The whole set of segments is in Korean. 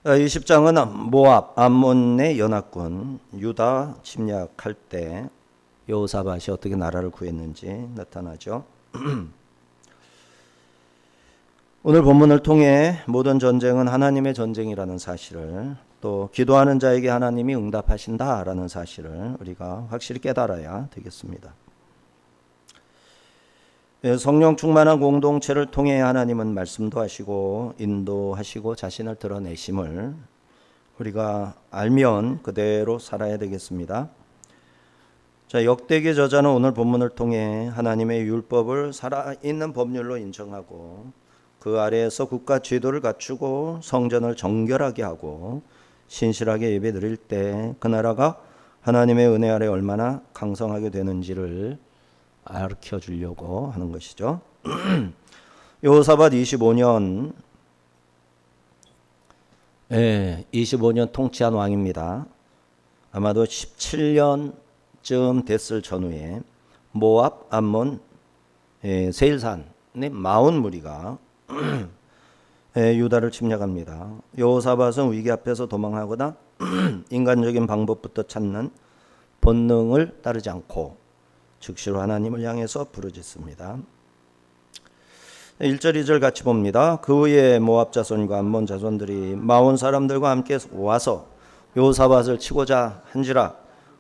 이 10장은 모압, 암몬의 연합군 유다 침략할 때 여호사밧이 어떻게 나라를 구했는지 나타나죠. 오늘 본문을 통해 모든 전쟁은 하나님의 전쟁이라는 사실을, 또 기도하는 자에게 하나님이 응답하신다라는 사실을 우리가 확실히 깨달아야 되겠습니다. 성령 충만한 공동체를 통해 하나님은 말씀도 하시고 인도하시고 자신을 드러내심을 우리가 알면 그대로 살아야 되겠습니다. 자, 역대기 저자는 오늘 본문을 통해 하나님의 율법을 살아있는 법률로 인정하고 그 아래에서 국가 제도를 갖추고 성전을 정결하게 하고 신실하게 예배 드릴 때 그 나라가 하나님의 은혜 아래 얼마나 강성하게 되는지를 가르쳐 주려고 하는 것이죠. 여호사밧 25년 25년 통치한 왕입니다. 아마도 17년쯤 됐을 전후에 모압, 암몬, 세일산의 40무리가 유다를 침략합니다. 여호사밧은 위기 앞에서 도망하거나 인간적인 방법부터 찾는 본능을 따르지 않고 즉시로 하나님을 향해서 부르짖습니다. 1절 2절 같이 봅니다. 그 후에 모압 자손과 암몬 자손들이 마온 사람들과 함께 와서 여호사밧을 치고자 한지라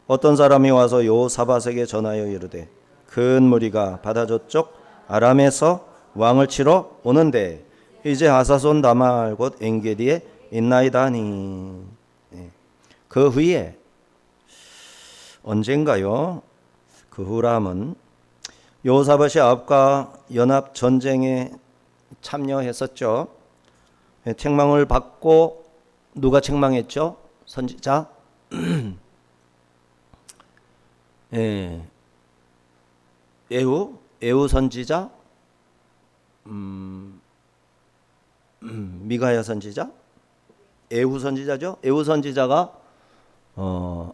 어떤 사람이 와서 여호사밧에게 전하여 이르되 큰 무리가 바다 저쪽 아람에서 왕을 치러 오는데 이제 하사손 다말 곧 엔게디에 있나이다 하니. 그 후에 언젠가요? 그 후람은 여호사밧이 아합과 연합 전쟁에 참여했었죠. 책망을 받고 누가 책망했죠? 선지자. 에후 선지자, 미가야 선지자, 에후 선지자죠. 에후 선지자가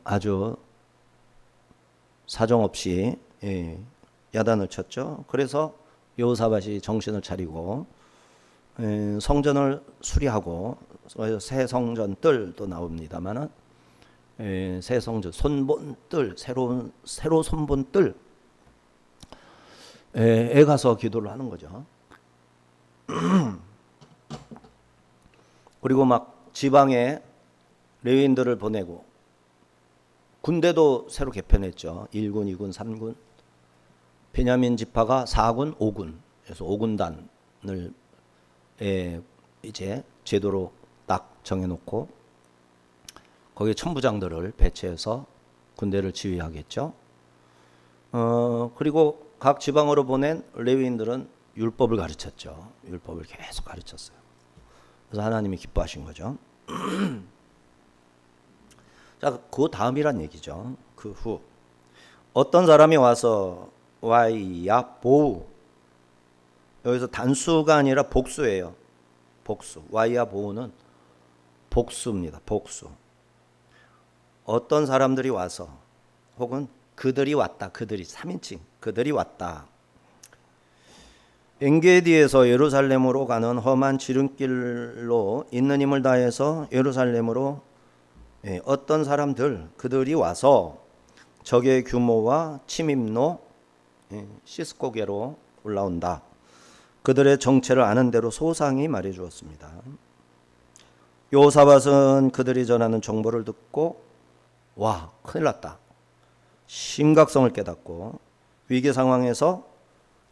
아주 사정없이 야단을 쳤죠. 그래서 여호사밧이 정신을 차리고 성전을 수리하고 새 성전 뜰도 나옵니다만은 새 성전 손본 뜰 새로 손본 뜰에 가서 기도를 하는 거죠. 그리고 막 지방에 레위인들을 보내고 군대도 새로 개편했죠. 1군, 2군, 3군. 베냐민 지파가 4군, 5군. 그래서 5군단을 이제 제도로 딱 정해놓고 거기에 천부장들을 배치해서 군대를 지휘하겠죠. 그리고 각 지방으로 보낸 레위인들은 율법을 가르쳤죠. 율법을 계속 가르쳤어요. 그래서 하나님이 기뻐하신 거죠. 자, 그 다음이란 얘기죠. 그 후 어떤 사람이 와서 와이야보우, 여기서 단수가 아니라 복수예요. 복수. 와이야보우는 복수입니다. 복수. 어떤 사람들이 와서 혹은 그들이 왔다. 그들이 3인칭. 그들이 왔다. 엔게디에서 예루살렘으로 가는 험한 지름길로 있는 힘을 다해서 예루살렘으로 어떤 사람들 그들이 와서 적의 규모와 침입로 시스코게로 올라온다. 그들의 정체를 아는 대로 소상히 말해 주었습니다. 여호사밧은 그들이 전하는 정보를 듣고 와, 큰일 났다. 심각성을 깨닫고 위기 상황에서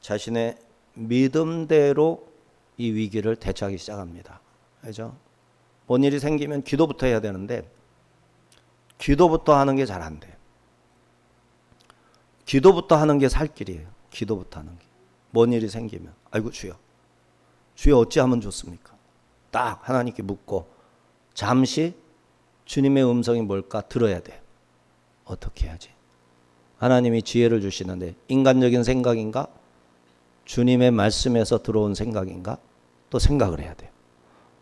자신의 믿음대로 이 위기를 대처하기 시작합니다. 그죠? 뭔 일이 생기면 기도부터 해야 되는데 기도부터 하는 게 잘 안 돼요. 기도부터 하는 게 살 길이에요. 기도부터 하는 게. 뭔 일이 생기면 아이고 주여 어찌하면 좋습니까? 딱 하나님께 묻고 잠시 주님의 음성이 뭘까 들어야 돼요. 어떻게 해야지? 하나님이 지혜를 주시는데 인간적인 생각인가? 주님의 말씀에서 들어온 생각인가? 또 생각을 해야 돼요.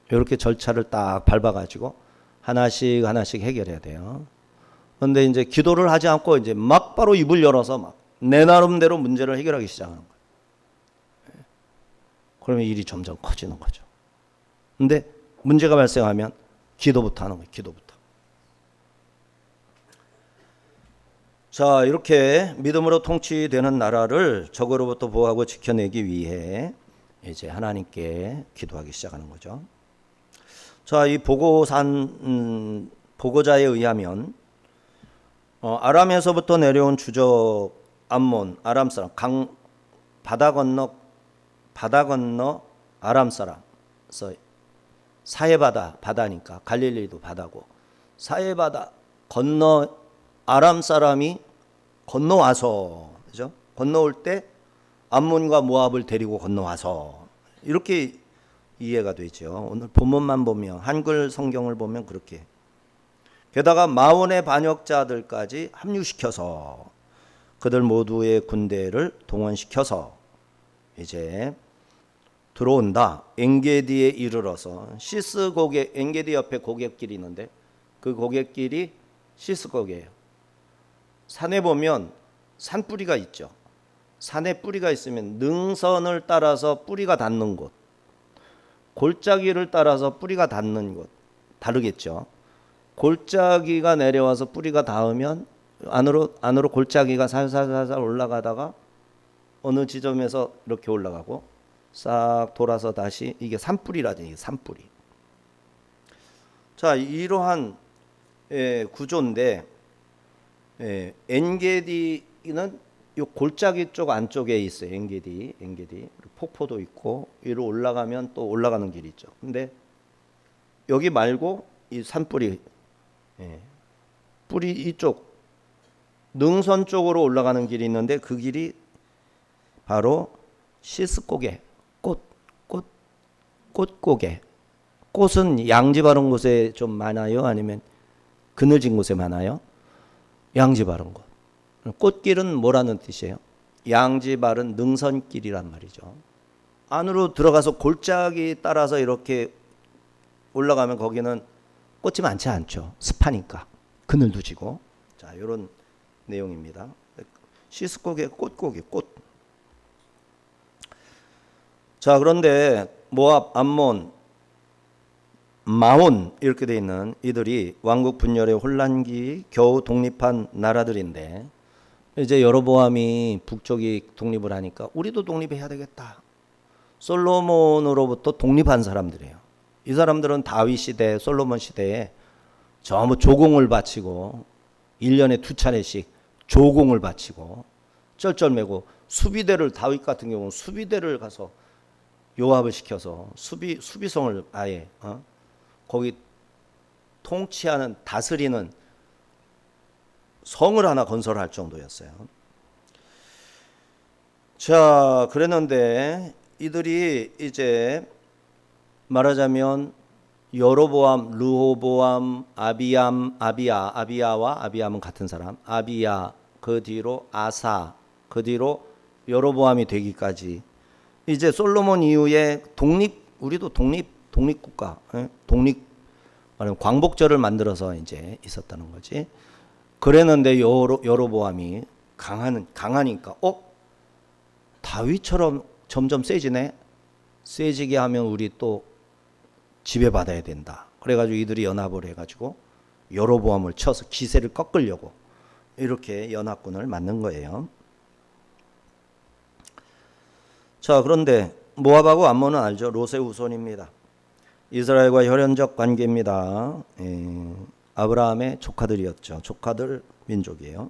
이렇게 절차를 딱 밟아가지고 하나씩 해결해야 돼요. 그런데 이제 기도를 하지 않고 이제 막 바로 입을 열어서 막 내 나름대로 문제를 해결하기 시작하는 거예요. 그러면 일이 점점 커지는 거죠. 근데 문제가 발생하면 기도부터 하는 거예요. 기도부터. 자, 이렇게 믿음으로 통치되는 나라를 적으로부터 보호하고 지켜내기 위해 이제 하나님께 기도하기 시작하는 거죠. 자, 이 보고자에 의하면 아람에서부터 내려온 주적 암몬 아람 사람 바다 건너 아람 사람. 그래서 사해바다 바다니까 갈릴리도 바다고 사해바다 건너 아람 사람이 건너와서 그죠? 건너올 때 암몬과 모압을 데리고 건너와서 이렇게 이해가 되죠. 오늘 본문만 보면 한글 성경을 보면 그렇게 게다가 마온의 반역자들까지 합류시켜서 그들 모두의 군대를 동원시켜서 이제 들어온다. 엔게디에 이르러서 시스 고개 엔게디 옆에 고갯길이 있는데 그 고갯길이 시스 고개예요. 산에 보면 산뿌리가 있죠. 산에 뿌리가 있으면 능선을 따라서 뿌리가 닿는 곳, 골짜기를 따라서 뿌리가 닿는 곳 다르겠죠. 골짜기가 내려와서 뿌리가 닿으면 안으로 골짜기가 살살살살 올라가다가 어느 지점에서 이렇게 올라가고 싹 돌아서 다시 이게 산뿌리라든지 이게 산뿌리. 자, 이러한 구조인데 엔게디는 이 골짜기 쪽 안쪽에 있어요. 엔게디 폭포도 있고 위로 올라가면 또 올라가는 길이 있죠. 근데 여기 말고 이 산뿌리 뿌리 이쪽 능선 쪽으로 올라가는 길이 있는데 그 길이 바로 시스고개 꽃고개. 꽃은 양지 바른 곳에 좀 많아요? 아니면 그늘진 곳에 많아요? 양지 바른 곳. 꽃길은 뭐라는 뜻이에요? 양지 바른 능선길이란 말이죠. 안으로 들어가서 골짜기 따라서 이렇게 올라가면 거기는 꽃이 많지 않죠. 습하니까 그늘도 지고. 자, 이런 내용입니다. 시스고개 꽃고개 꽃. 자, 그런데 모압, 암몬, 마온 이렇게 돼 있는 이들이 왕국 분열의 혼란기 겨우 독립한 나라들인데 이제 여로보암이 북쪽이 독립을 하니까 우리도 독립해야 되겠다. 솔로몬으로부터 독립한 사람들이에요. 이 사람들은 다윗 시대, 솔로몬 시대에 전부 조공을 바치고 1년에 2차례씩 조공을 바치고 쩔쩔매고 수비대를 다윗 같은 경우는 수비대를 가서 요압을 시켜서 수비성을 아예 거기 통치하는 다스리는 성을 하나 건설할 정도였어요. 자, 그랬는데 이들이 이제 말하자면 여로보암, 르호보암, 아비야와 아비암은 같은 사람. 아비야, 그 뒤로 아사, 그 뒤로 여로보암이 되기까지 이제 솔로몬 이후에 우리도 독립국가, 말하면 광복절을 만들어서 이제 있었다는 거지. 그랬는데 여로보암이 강하니까 다윗처럼 점점 세지네. 세지게 하면 우리 또 지배받아야 된다. 그래가지고 이들이 연합을 해가지고 여로보암을 쳐서 기세를 꺾으려고 이렇게 연합군을 만든 거예요. 자, 그런데 모압하고 암몬은 알죠? 롯의 후손입니다. 이스라엘과 혈연적 관계입니다. 아브라함의 조카들이었죠. 조카들 민족이에요.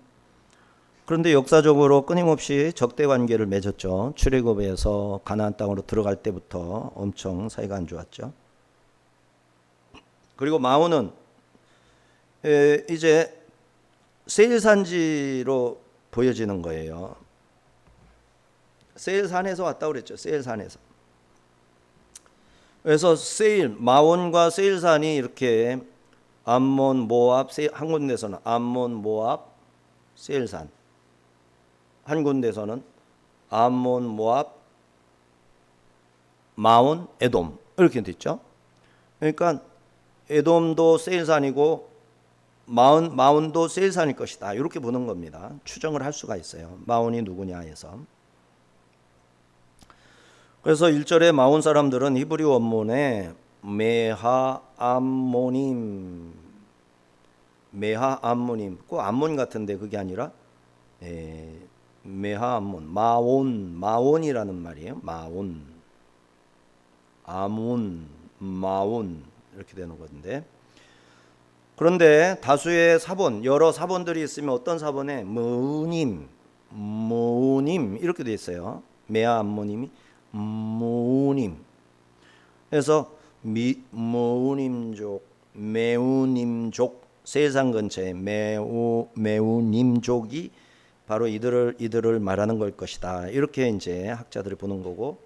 그런데 역사적으로 끊임없이 적대 관계를 맺었죠. 출애굽에서 가나안 땅으로 들어갈 때부터 엄청 사이가 안 좋았죠. 그리고 마온은 이제 세일산지로 보여지는 거예요. 세일산에서 왔다고 그랬죠. 세일산에서. 그래서 마온과 세일산이 이렇게 암몬, 모압, 한 군데서는 암몬, 모압, 세일산. 한 군데서는 암몬, 모압, 마온, 에돔 이렇게 됐죠. 그러니까 에돔도 세일산이고 마온도 세일산일 것이다. 이렇게 보는 겁니다. 추정을 할 수가 있어요. 마온이 누구냐 해서. 그래서 1절에 마온 사람들은 히브리 원문에 메하암모님, 메하암모님, 꼭 암몬 같은데 그게 아니라 메하암몬, 마온이라는 말이에요. 마온, 아몬, 마온 이렇게 되는 건데, 그런데 다수의 사본, 여러 사본들이 있으면 어떤 사본에 무님, 무님 이렇게 돼 있어요. 메하암모님이 무님. 그래서 무님족, 매우님족, 세상 근처에 매우님족이 바로 이들을 말하는 걸 것이다. 이렇게 이제 학자들이 보는 거고,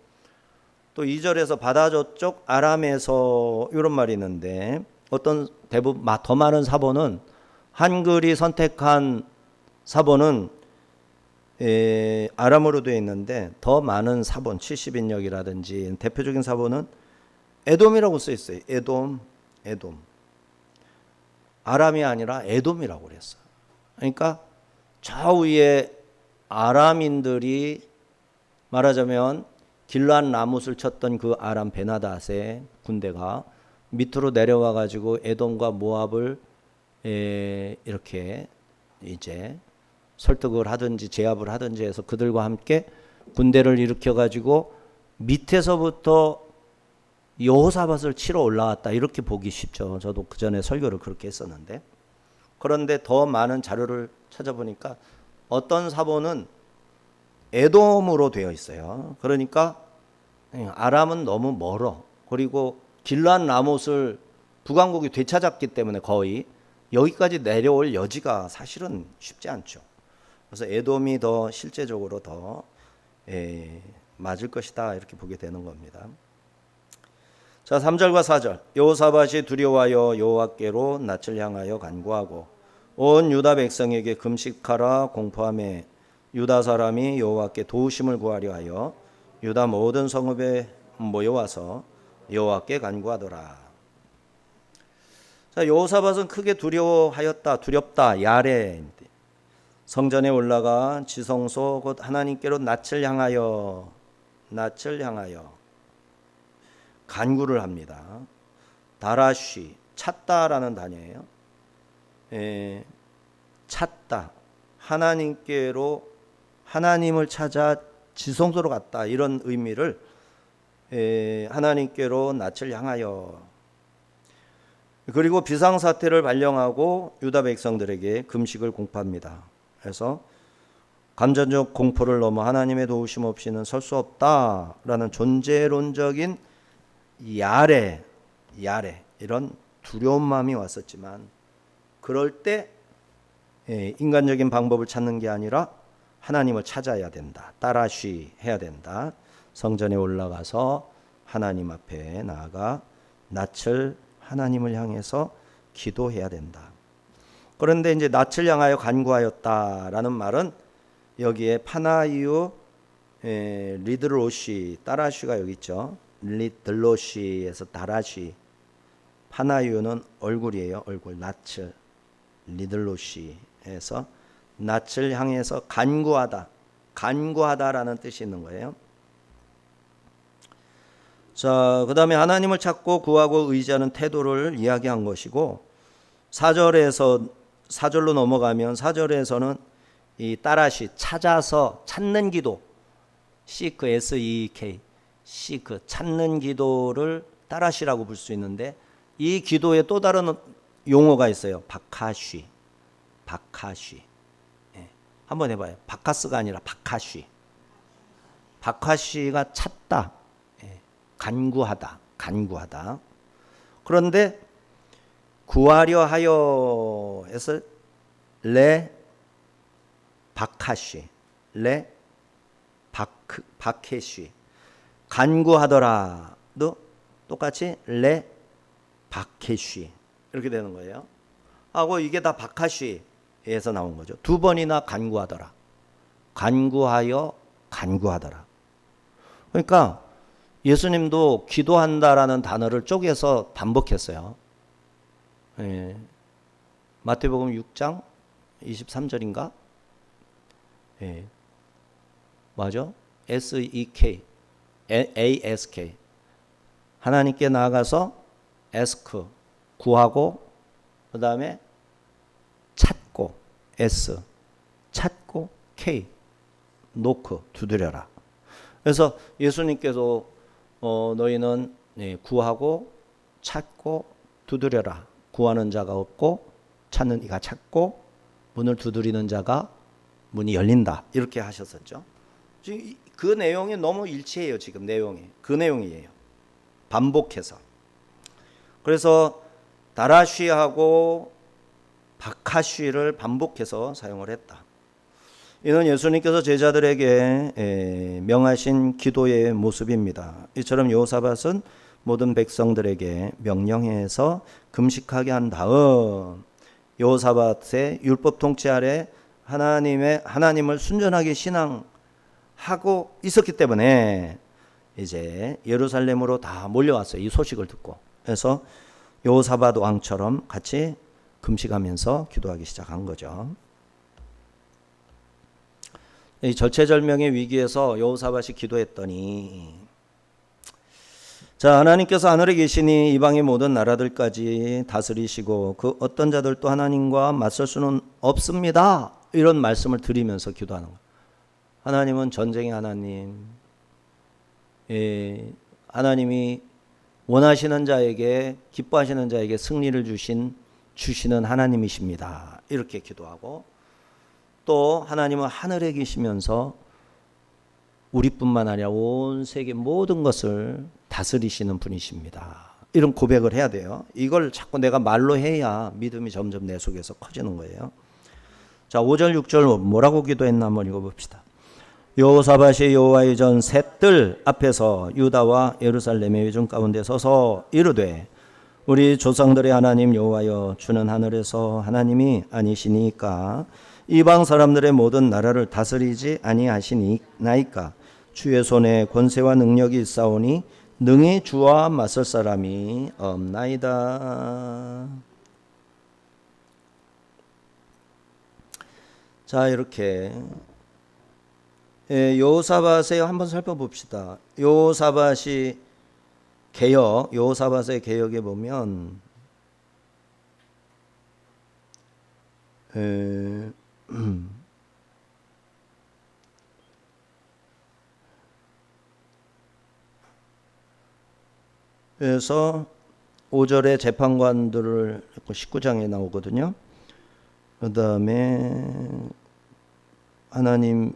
또 2절에서 바다 저쪽 아람에서 이런 말이 있는데, 어떤 대부분 더 많은 사본은, 한글이 선택한 사본은 아람어로 되어 있는데, 더 많은 사본 70인역이라든지 대표적인 사본은 에돔이라고 써 있어요. 에돔. 아람이 아니라 에돔이라고 그랬어요. 그러니까 저 위에 아람인들이 말하자면 길르앗 라못을 쳤던 그 아람 베나닷의 군대가 밑으로 내려와 가지고 에돔과 모압을 이렇게 이제 설득을 하든지 제압을 하든지 해서 그들과 함께 군대를 일으켜 가지고 밑에서부터 여호사밧을 치러 올라왔다. 이렇게 보기 쉽죠. 저도 그 전에 설교를 그렇게 했었는데, 그런데 더 많은 자료를 찾아보니까 어떤 사본은 에돔으로 되어 있어요. 그러니까 아람은 너무 멀어. 그리고 길르앗 라못을 북왕국이 되찾았기 때문에 거의 여기까지 내려올 여지가 사실은 쉽지 않죠. 그래서 에돔이 더 실제적으로 더 맞을 것이다. 이렇게 보게 되는 겁니다. 자, 3절과 4절. 여호사밧이 두려워하여 여호와께로 낯을 향하여 간구하고 온 유다 백성에게 금식하라 공포하며 유다 사람이 여호와께 도우심을 구하려 하여 유다 모든 성읍에 모여와서 여호와께 간구하더라. 자, 여호사밧은 크게 두려워하였다. 두렵다. 야레. 성전에 올라가 지성소 곧 하나님께로 낯을 향하여 간구를 합니다. 다라쉬, 찾다라는 단어예요. 찾다, 하나님께로, 하나님을 찾아 지성소로 갔다, 이런 의미를 하나님께로 낯을 향하여. 그리고 비상사태를 발령하고 유다 백성들에게 금식을 공포합니다. 그래서 감정적 공포를 넘어 하나님의 도우심 없이는 설 수 없다라는 존재론적인 야레 이런 두려운 마음이 왔었지만, 그럴 때 인간적인 방법을 찾는 게 아니라 하나님을 찾아야 된다. 따라쉬 해야 된다. 성전에 올라가서 하나님 앞에 나아가 낯을 하나님을 향해서 기도해야 된다. 그런데 이제 낯을 향하여 간구하였다라는 말은 여기에 파나이유 리드로시, 따라쉬가 여기 있죠. 리들로시에서 다라시, 파나유는 얼굴이에요. 얼굴, 낯을, 리들로시에서 낯을 향해서 간구하다라는 뜻이 있는 거예요. 자, 그 다음에 하나님을 찾고 구하고 의지하는 태도를 이야기한 것이고, 4절로 넘어가면 4절에서는 이 따라시, 찾아서 찾는 기도, seek, S-E-E-K, seek, 찾는 기도를 따라시라고 부를 수 있는데, 이 기도에 또 다른 용어가 있어요. 바카쉬. 한번 해봐요. 바카스가 아니라 바카쉬. 바카쉬가 찾다, 간구하다. 그런데 구하려 하여 해서 바카쉬, 바케쉬. 간구하더라도 똑같이 바케쉬 이렇게 되는 거예요. 하고 이게 다 바카쉬에서 나온 거죠. 두 번이나 간구하더라. 간구하더라. 그러니까 예수님도 기도한다라는 단어를 쪼개서 반복했어요. 마태복음 6장 23절인가? 맞아? SEK, ASK. 하나님께 나아가서 ask 구하고, 그 다음에 찾고 S, 찾고 K, knock 두드려라. 그래서 예수님께서 너희는 구하고 찾고 두드려라. 구하는 자가 없고 찾는 이가 찾고 문을 두드리는 자가 문이 열린다. 이렇게 하셨었죠. 지금 그 내용이 너무 일치해요. 지금 내용이 그 내용이에요. 반복해서. 그래서 다라쉬하고 바카쉬를 반복해서 사용을 했다. 이는 예수님께서 제자들에게 명하신 기도의 모습입니다. 이처럼 여호사밧은 모든 백성들에게 명령해서 금식하게 한 다음 여호사밧의 율법 통치 아래 하나님을 순전하게 신앙하고 있었기 때문에 이제 예루살렘으로 다 몰려왔어요. 이 소식을 듣고. 그래서 여호사밧 왕처럼 같이 금식하면서 기도하기 시작한 거죠. 이 절체절명의 위기에서 여호사밧이 기도했더니, 자, 하나님께서 하늘에 계시니 이방의 모든 나라들까지 다스리시고 그 어떤 자들도 하나님과 맞설 수는 없습니다. 이런 말씀을 드리면서 기도하는 거예요. 하나님은 전쟁의 하나님, 하나님이 원하시는 자에게, 기뻐하시는 자에게 승리를 주시는 하나님이십니다. 이렇게 기도하고, 또 하나님은 하늘에 계시면서 우리뿐만 아니라 온 세계 모든 것을 다스리시는 분이십니다. 이런 고백을 해야 돼요. 이걸 자꾸 내가 말로 해야 믿음이 점점 내 속에서 커지는 거예요. 자, 5절 6절 뭐라고 기도했나 한번 읽어봅시다. 여호사밧이 여호와의 전 셋들 앞에서 유다와 예루살렘의 회중 가운데 서서 이르되, 우리 조상들의 하나님 여호와여, 주는 하늘에서 하나님이 아니시니까 이방 사람들의 모든 나라를 다스리지 아니하시나이까. 주의 손에 권세와 능력이 있사오니 능히 주와 맞설 사람이 없나이다. 자, 이렇게 여호사밧에 한번 살펴봅시다. 여호사밧의 개혁에 보면 그래서 5절에 재판관들을 19장에 나오거든요. 그 다음에 하나님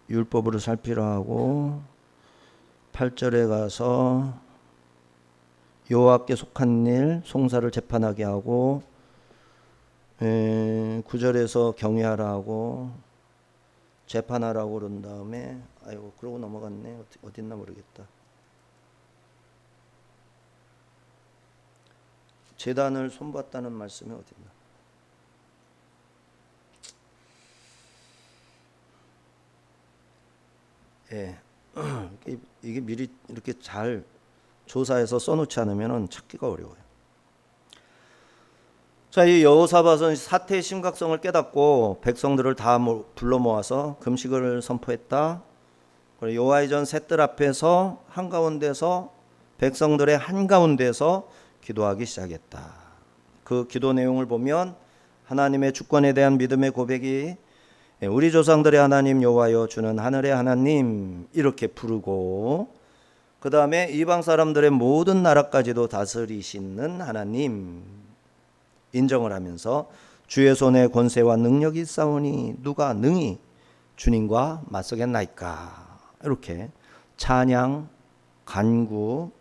율법으로 살피라 하고, 8절에 가서 여호와께 속한 일 송사를 재판하게 하고, 9절에서 경외하라 하고 재판하라고 그런 다음에, 아이고 그러고 넘어갔네. 어딨나 모르겠다. 제단을 손봤다는 말씀이 어딨나. 이게 미리 이렇게 잘 조사해서 써놓지 않으면 찾기가 어려워요. 자, 이 여호사밧은 사태의 심각성을 깨닫고 백성들을 다 불러 모아서 금식을 선포했다. 여호와의 전 셋들 앞에서 한가운데서, 백성들의 한가운데서 기도하기 시작했다. 그 기도 내용을 보면 하나님의 주권에 대한 믿음의 고백이 우리 조상들의 하나님 여호와여, 주는 하늘의 하나님 이렇게 부르고, 그 다음에 이방 사람들의 모든 나라까지도 다스리시는 하나님 인정을 하면서, 주의 손에 권세와 능력이 있사오니 누가 능히 주님과 맞서겠나이까. 이렇게 찬양, 간구,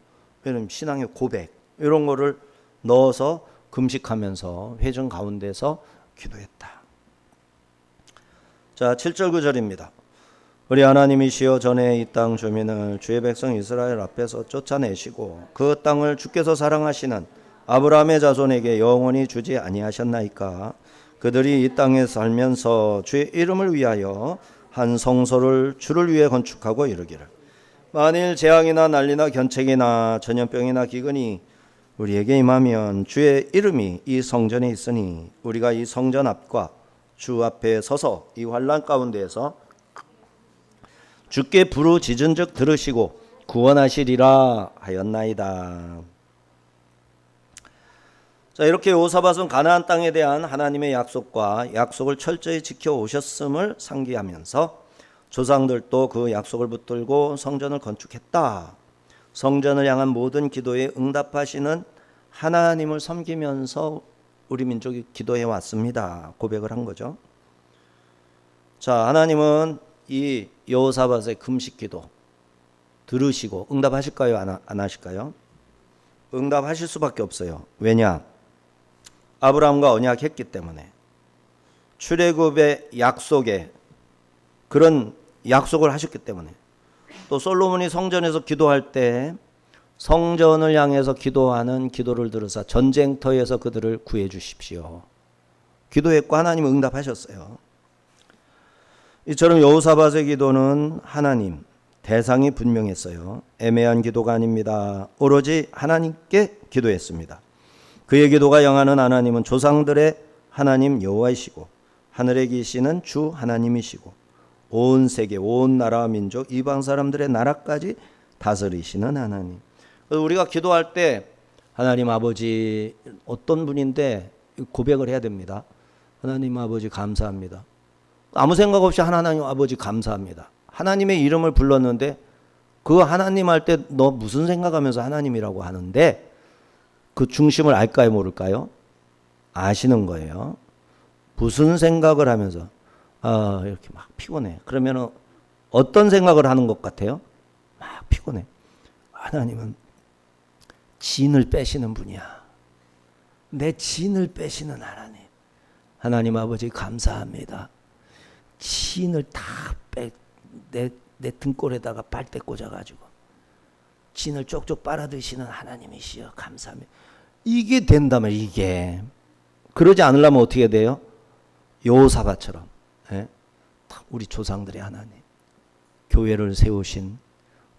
이런 신앙의 고백, 이런 거를 넣어서 금식하면서 회중 가운데서 기도했다. 자, 7절 9절입니다. 우리 하나님이시여, 전에 이 땅 주민을 주의 백성 이스라엘 앞에서 쫓아내시고 그 땅을 주께서 사랑하시는 아브라함의 자손에게 영원히 주지 아니하셨나이까. 그들이 이 땅에 살면서 주의 이름을 위하여 한 성소를 주를 위해 건축하고 이르기를, 만일 재앙이나 난리나 견책이나 전염병이나 기근이 우리에게 임하면 주의 이름이 이 성전에 있으니 우리가 이 성전 앞과 주 앞에 서서 이 환난 가운데에서 주께 부르짖은즉 들으시고 구원하시리라 하였나이다. 자, 이렇게 여호사밧은 가나안 땅에 대한 하나님의 약속과 약속을 철저히 지켜오셨음을 상기하면서 조상들도 그 약속을 붙들고 성전을 건축했다. 성전을 향한 모든 기도에 응답하시는 하나님을 섬기면서 우리 민족이 기도해 왔습니다. 고백을 한 거죠. 자, 하나님은 이 여호사밧의 금식 기도 들으시고 응답하실까요? 안 하실까요? 응답하실 수밖에 없어요. 왜냐? 아브라함과 언약했기 때문에. 출애굽의 약속에 그런 약속을 하셨기 때문에. 또 솔로몬이 성전에서 기도할 때 성전을 향해서 기도하는 기도를 들으사 전쟁터에서 그들을 구해 주십시오. 기도했고 하나님은 응답하셨어요. 이처럼 여호사밧의 기도는 하나님, 대상이 분명했어요. 애매한 기도가 아닙니다. 오로지 하나님께 기도했습니다. 그의 기도가 영하는 하나님은 조상들의 하나님 여호와이시고 하늘에 계시는 주 하나님이시고 온 세계, 온 나라와 민족, 이방 사람들의 나라까지 다스리시는 하나님. 우리가 기도할 때 하나님 아버지 어떤 분인데 고백을 해야 됩니다. 하나님 아버지 감사합니다. 아무 생각 없이 하나님 아버지 감사합니다. 하나님의 이름을 불렀는데 그 하나님 할 때 너 무슨 생각하면서 하나님이라고 하는데 그 중심을 알까요 모를까요? 아시는 거예요. 무슨 생각을 하면서 이렇게 막 피곤해. 그러면 어떤 생각을 하는 것 같아요? 막 피곤해. 하나님은 진을 빼시는 분이야. 내 진을 빼시는 하나님. 하나님 아버지 감사합니다. 진을 다 내 등골에다가 빨대 꽂아가지고 진을 쪽쪽 빨아드시는 하나님이시여 감사합니다. 이게 된다면 이게 그러지 않으려면 어떻게 돼요? 여호사밧처럼 우리 조상들의 하나님, 교회를 세우신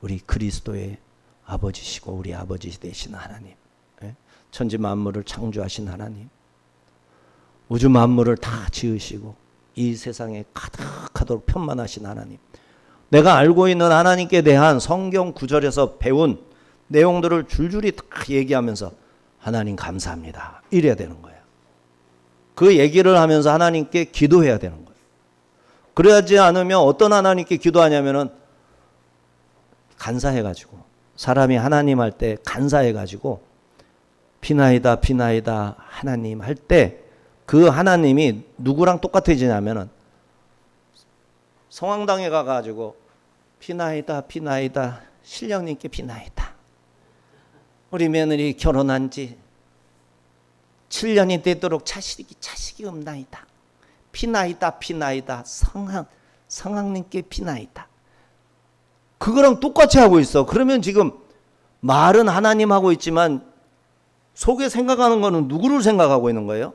우리 그리스도의 아버지시고 우리 아버지 되신 하나님, 천지 만물을 창조하신 하나님, 우주 만물을 다 지으시고 이 세상에 가득하도록 편만하신 하나님, 내가 알고 있는 하나님께 대한 성경 구절에서 배운 내용들을 줄줄이 다 얘기하면서 하나님 감사합니다. 이래야 되는 거예요. 그 얘기를 하면서 하나님께 기도해야 되는 거예요. 그러지 않으면 어떤 하나님께 기도하냐면은 간사해가지고 사람이 하나님 할 때 간사해가지고 비나이다 비나이다 하나님 할 때 그 하나님이 누구랑 똑같아지냐면은 성황당에 가가지고 비나이다 비나이다 신령님께 비나이다. 우리 며느리 결혼한 지 7년이 되도록 자식이 없나이다. 비나이다 비나이다 성황님께 비나이다. 그거랑 똑같이 하고 있어. 그러면 지금 말은 하나님 하고 있지만 속에 생각하는 거는 누구를 생각하고 있는 거예요?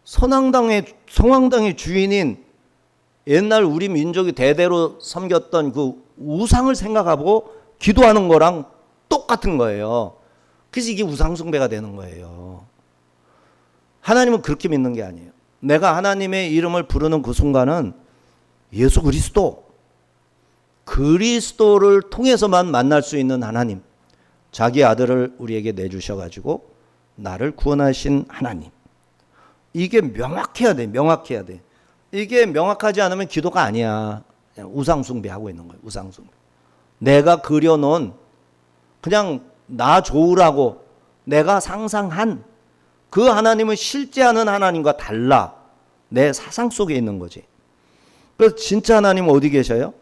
성황당의 주인인 옛날 우리 민족이 대대로 섬겼던 그 우상을 생각하고 기도하는 거랑 똑같은 거예요. 그래서 이게 우상숭배가 되는 거예요. 하나님은 그렇게 믿는 게 아니에요. 내가 하나님의 이름을 부르는 그 순간은 예수 그리스도를 통해서만 만날 수 있는 하나님, 자기 아들을 우리에게 내주셔가지고 나를 구원하신 하나님, 이게 명확해야 돼. 이게 명확하지 않으면 기도가 아니야. 우상숭배하고 있는 거예요. 우상숭배. 내가 그려놓은 그냥 나 좋으라고 내가 상상한 그 하나님은 실제하는 하나님과 달라. 내 사상 속에 있는 거지. 그래서 진짜 하나님은 어디 계셔요?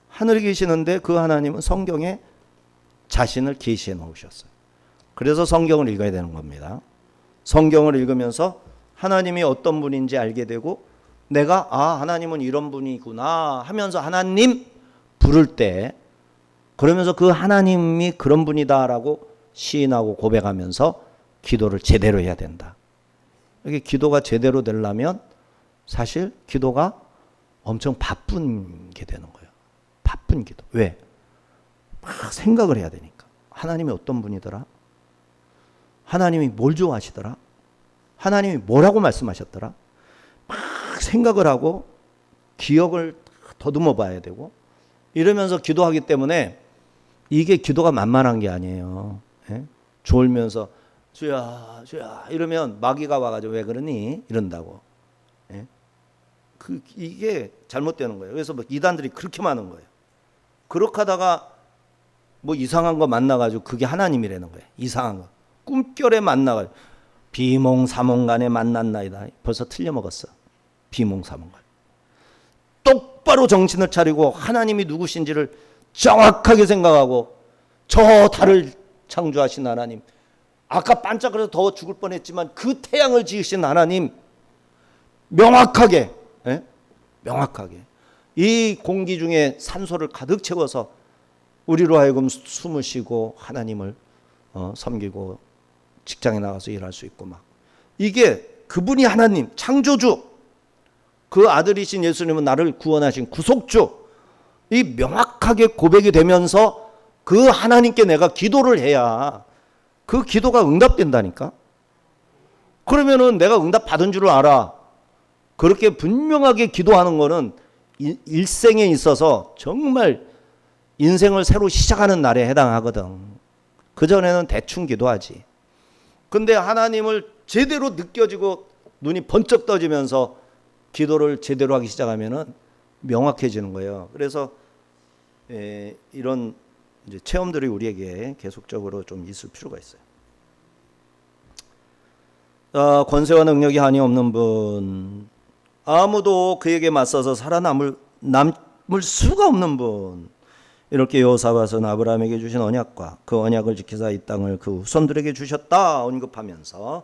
하늘에 계시는데 그 하나님은 성경에 자신을 계시해 놓으셨어요. 그래서 성경을 읽어야 되는 겁니다. 성경을 읽으면서 하나님이 어떤 분인지 알게 되고 내가 하나님은 이런 분이구나 하면서 하나님 부를 때 그러면서 그 하나님이 그런 분이다라고 시인하고 고백하면서 기도를 제대로 해야 된다. 이게 기도가 제대로 되려면 사실 기도가 엄청 바쁜 게 되는 거예요. 바쁜 기도. 왜? 막 생각을 해야 되니까. 하나님이 어떤 분이더라? 하나님이 뭘 좋아하시더라? 하나님이 뭐라고 말씀하셨더라? 막 생각을 하고 기억을 더듬어 봐야 되고 이러면서 기도하기 때문에 이게 기도가 만만한 게 아니에요. 졸면서 주야 주야 이러면 마귀가 와가지고 왜 그러니 이런다고. 예? 이게 잘못되는 거예요. 그래서 뭐 이단들이 그렇게 많은 거예요. 그렇게 하다가 뭐 이상한 거 만나가지고 그게 하나님이라는 거예요. 이상한 거 꿈결에 만나가지고 비몽사몽간에 만났나이다. 벌써 틀려먹었어. 비몽사몽간. 똑바로 정신을 차리고 하나님이 누구신지를 정확하게 생각하고 저 달을 창조하신 하나님, 아까 반짝거려서 더워 죽을 뻔했지만 그 태양을 지으신 하나님, 명확하게, 예? 명확하게 이 공기 중에 산소를 가득 채워서 우리로 하여금 숨을 쉬고 하나님을 섬기고 직장에 나가서 일할 수 있고 막, 이게 그분이 하나님 창조주, 그 아들이신 예수님은 나를 구원하신 구속주, 이 명확하게 고백이 되면서 그 하나님께 내가 기도를 해야 그 기도가 응답된다니까. 그러면은 내가 응답 받은 줄 알아. 그렇게 분명하게 기도하는 거는 일생에 있어서 정말 인생을 새로 시작하는 날에 해당하거든. 그전에는 대충 기도하지. 근데 하나님을 제대로 느껴지고 눈이 번쩍 떠지면서 기도를 제대로 하기 시작하면은 명확해지는 거예요. 그래서 이런 이제 체험들이 우리에게 계속적으로 좀 있을 필요가 있어요. 권세와 능력이 한이 없는 분, 아무도 그에게 맞서서 살아남을 수가 없는 분, 이렇게 여호사밧은 아브라함에게 주신 언약과 그 언약을 지키사 이 땅을 그 후손들에게 주셨다 언급하면서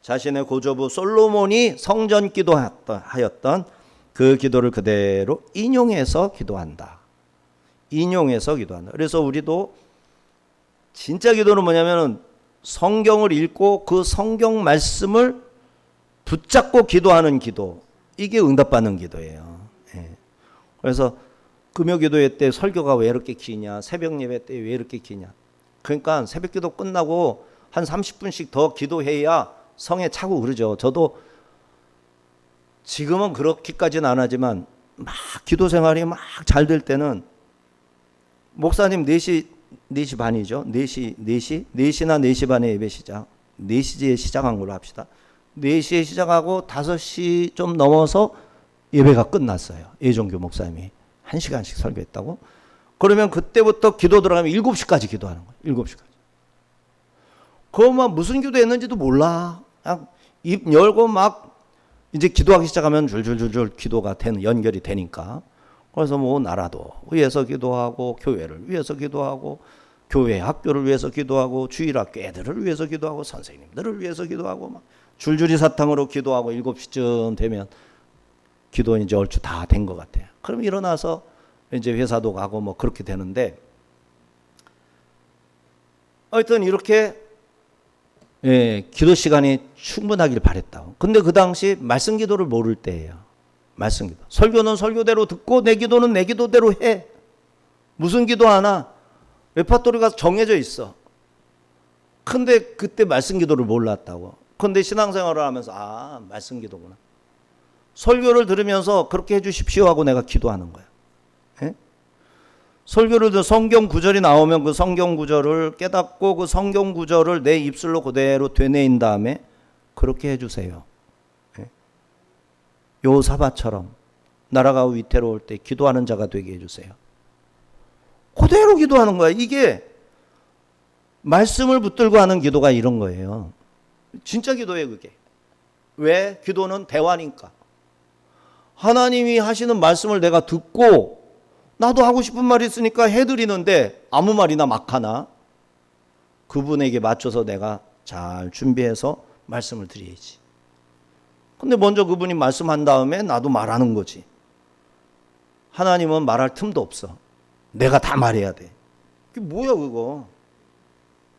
자신의 고조부 솔로몬이 성전 기도하였던 그 기도를 그대로 인용해서 기도한다. 인용해서 기도한다. 그래서 우리도 진짜 기도는 뭐냐면은 성경을 읽고 그 성경 말씀을 붙잡고 기도하는 기도, 이게 응답받는 기도예요. 예. 그래서 금요기도회 때 설교가 왜 이렇게 기냐, 새벽 예배 때 왜 이렇게 기냐, 그러니까 새벽기도 끝나고 한 30분씩 더 기도해야 성에 차고 그러죠. 저도 지금은 그렇게까지는 안 하지만 막 기도 생활이 막 잘 될 때는 목사님 4시 반이죠. 4시나 4시 반에 예배 시작. 4시에 시작한 걸로 합시다. 4시에 시작하고 5시 좀 넘어서 예배가 끝났어요. 예종교 목사님이 1시간씩 설교했다고. 그러면 그때부터 기도 들어가면 7시까지 기도하는 거예요. 7시까지. 그거만 무슨 기도했는지도 몰라. 그냥 입 열고 막 이제 기도하기 시작하면 줄줄줄줄 기도가 연결이 되니까. 그래서 뭐 나라도 위해서 기도하고, 교회를 위해서 기도하고, 교회 학교를 위해서 기도하고, 주일학 교회들을 위해서 기도하고, 선생님들을 위해서 기도하고, 막 줄줄이 사탕으로 기도하고 7시쯤 되면 기도 이제 얼추 다 된 것 같아요. 그럼 일어나서 이제 회사도 가고 뭐 그렇게 되는데, 하여튼 이렇게 기도 시간이 충분하길 바랬다고. 근데 그 당시 말씀 기도를 모를 때예요. 말씀 기도. 설교는 설교대로 듣고 내 기도는 내 기도대로 해. 무슨 기도하나 레퍼토리가 정해져 있어. 근데 그때 말씀 기도를 몰랐다고. 근데 신앙생활을 하면서 말씀 기도구나. 설교를 들으면서 그렇게 해 주십시오 하고 내가 기도하는 거야. 예? 설교를 들어 성경 구절이 나오면 그 성경 구절을 깨닫고 그 성경 구절을 내 입술로 그대로 되뇌인 다음에 그렇게 해 주세요. 여호사밧처럼 나라가 위태로울 때 기도하는 자가 되게 해주세요. 그대로 기도하는 거야. 이게 말씀을 붙들고 하는 기도가 이런 거예요. 진짜 기도예요, 그게. 왜? 기도는 대화니까. 하나님이 하시는 말씀을 내가 듣고 나도 하고 싶은 말이 있으니까 해드리는데 아무 말이나 막 하나? 그분에게 맞춰서 내가 잘 준비해서 말씀을 드려야지. 근데 먼저 그분이 말씀한 다음에 나도 말하는 거지. 하나님은 말할 틈도 없어. 내가 다 말해야 돼. 그게 뭐야 그거.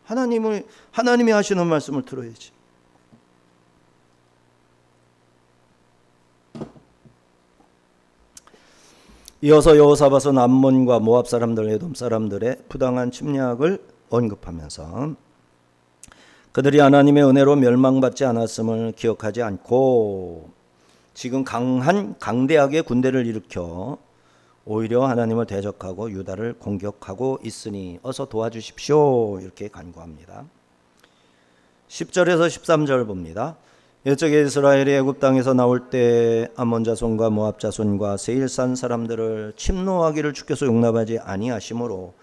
하나님이 하시는 말씀을 들어야지. 이어서 여호사밧은 암몬과 모압 사람들, 에돔 사람들의 부당한 침략을 언급하면서 그들이 하나님의 은혜로 멸망받지 않았음을 기억하지 않고 지금 강대하게 군대를 일으켜 오히려 하나님을 대적하고 유다를 공격하고 있으니 어서 도와주십시오. 이렇게 간구합니다. 10절에서 13절 봅니다. 옛적에 이스라엘이 애굽 땅에서 나올 때 암몬 자손과 모압 자손과 세일산 사람들을 침노하기를 주께서 용납하지 아니하심으로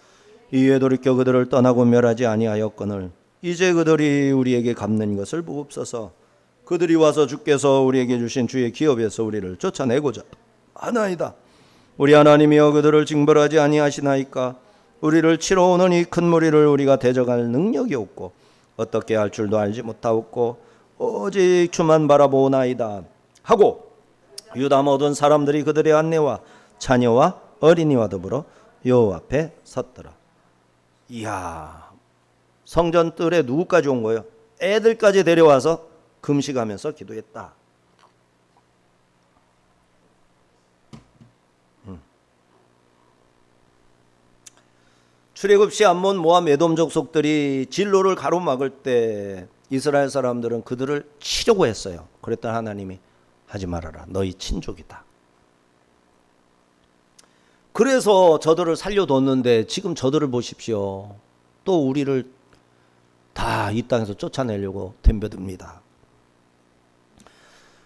이에 돌이켜 그들을 떠나고 멸하지 아니하였거늘 이제 그들이 우리에게 갚는 것을 보옵소서. 그들이 와서 주께서 우리에게 주신 주의 기업에서 우리를 쫓아내고자 하나이다. 우리 하나님이여 그들을 징벌하지 아니하시나이까. 우리를 치러 오는 이 큰 무리를 우리가 대적할 능력이 없고 어떻게 할 줄도 알지 못하옵고 오직 주만 바라보나이다 하고 유다 모든 사람들이 그들의 안내와 자녀와 어린이와 더불어 여호와 앞에 섰더라. 이야, 성전 뜰에 누구까지 온 거예요? 애들까지 데려와서 금식하면서 기도했다. 출애굽 시 암몬 모압 에돔 족속들이 진로를 가로막을 때 이스라엘 사람들은 그들을 치려고 했어요. 그랬더니 하나님이 하지 말아라. 너희 친족이다. 그래서 저들을 살려뒀는데 지금 저들을 보십시오. 또 우리를 다 이 땅에서 쫓아내려고 덤벼듭니다.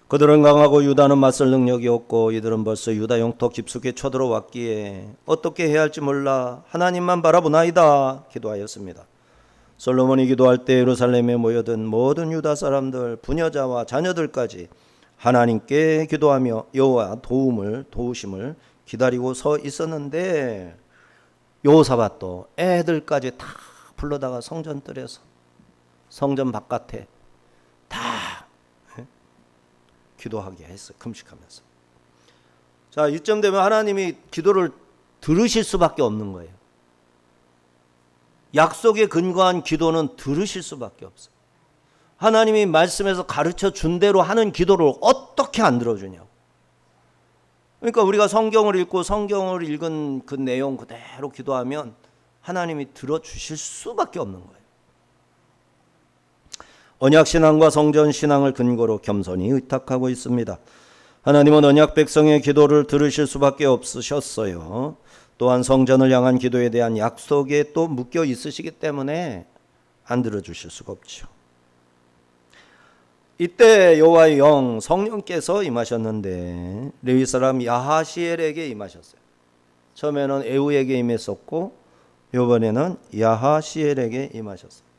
그들은 강하고 유다는 맞설 능력이 없고 이들은 벌써 유다 영토 깊숙이 쳐들어왔기에 어떻게 해야 할지 몰라 하나님만 바라보나이다 기도하였습니다. 솔로몬이 기도할 때 예루살렘에 모여든 모든 유다 사람들 부녀자와 자녀들까지 하나님께 기도하며 여호와 도우심을 기다리고 서 있었는데 여호사밧도 애들까지 다 불러다가 성전뜰에서 성전 바깥에 다 기도하게 했어요. 금식하면서. 자, 이쯤 되면 하나님이 기도를 들으실 수밖에 없는 거예요. 약속에 근거한 기도는 들으실 수밖에 없어요. 하나님이 말씀에서 가르쳐 준 대로 하는 기도를 어떻게 안 들어주냐고. 그러니까 우리가 성경을 읽고 성경을 읽은 그 내용 그대로 기도하면 하나님이 들어주실 수밖에 없는 거예요. 언약신앙과 성전신앙을 근거로 겸손히 의탁하고 있습니다. 하나님은 언약 백성의 기도를 들으실 수밖에 없으셨어요. 또한 성전을 향한 기도에 대한 약속에 또 묶여 있으시기 때문에 안 들어주실 수가 없죠. 이때 여호와의 영 성령께서 임하셨는데 레위 사람 야하시엘에게 임하셨어요. 처음에는 에후에게 임했었고 이번에는 야하시엘에게 임하셨어요.